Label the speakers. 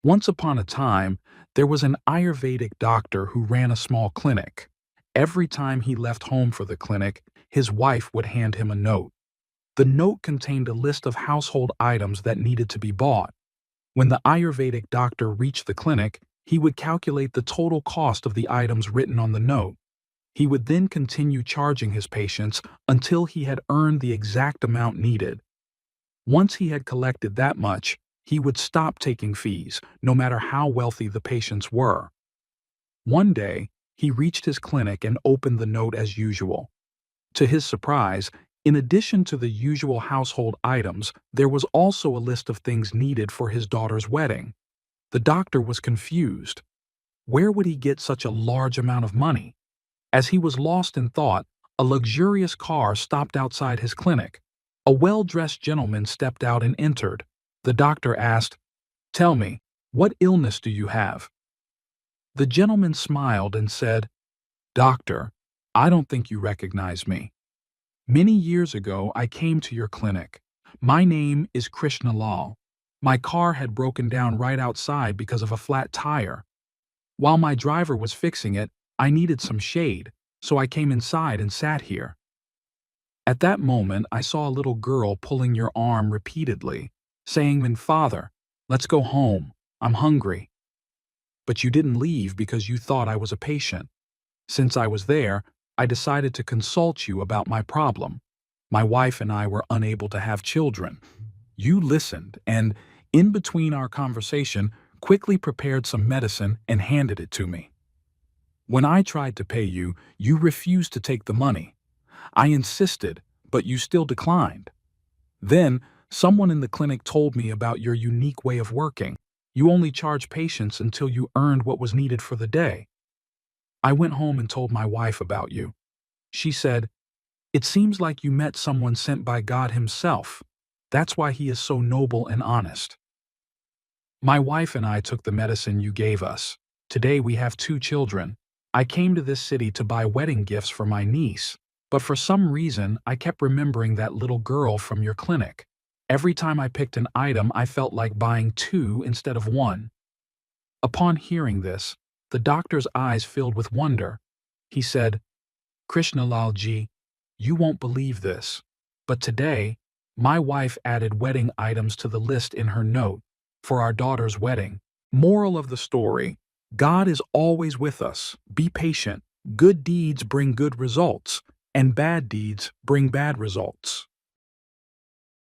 Speaker 1: Once upon a time, there was an Ayurvedic doctor who ran a small clinic. Every time he left home for the clinic, his wife would hand him a note. The note contained a list of household items that needed to be bought. When the Ayurvedic doctor reached the clinic, he would calculate the total cost of the items written on the note. He would then continue charging his patients until he had earned the exact amount needed. Once he had collected that much, he would stop taking fees, no matter how wealthy the patients were. One day, he reached his clinic and opened the note as usual. To his surprise, in addition to the usual household items, there was also a list of things needed for his daughter's wedding. The doctor was confused. Where would he get such a large amount of money? As he was lost in thought, a luxurious car stopped outside his clinic. A well-dressed gentleman stepped out and entered. The doctor asked, "Tell me, what illness do you have?" The gentleman smiled and said, "Doctor, I don't think you recognize me. Many years ago, I came to your clinic. My name is Krishna Lal. My car had broken down right outside because of a flat tire. While my driver was fixing it, I needed some shade, so I came inside and sat here. At that moment, I saw a little girl pulling your arm repeatedly, saying, 'Father, let's go home. I'm hungry.' But you didn't leave because you thought I was a patient. Since I was there, I decided to consult you about my problem. My wife and I were unable to have children. You listened and, in between our conversation, quickly prepared some medicine and handed it to me. When I tried to pay you, you refused to take the money. I insisted, but you still declined. Then, someone in the clinic told me about your unique way of working. You only charge patients until you earned what was needed for the day. I went home and told my wife about you. She said, 'It seems like you met someone sent by God himself. That's why he is so noble and honest.' My wife and I took the medicine you gave us. Today we have 2 children. I came to this city to buy wedding gifts for my niece, but for some reason I kept remembering that little girl from your clinic. Every time I picked an item, I felt like buying 2 instead of 1. Upon hearing this, the doctor's eyes filled with wonder. He said, 'Krishnalal ji, you won't believe this, but today, my wife added wedding items to the list in her note for our daughter's wedding.' Moral of the story: God is always with us. Be patient. Good deeds bring good results, and bad deeds bring bad results.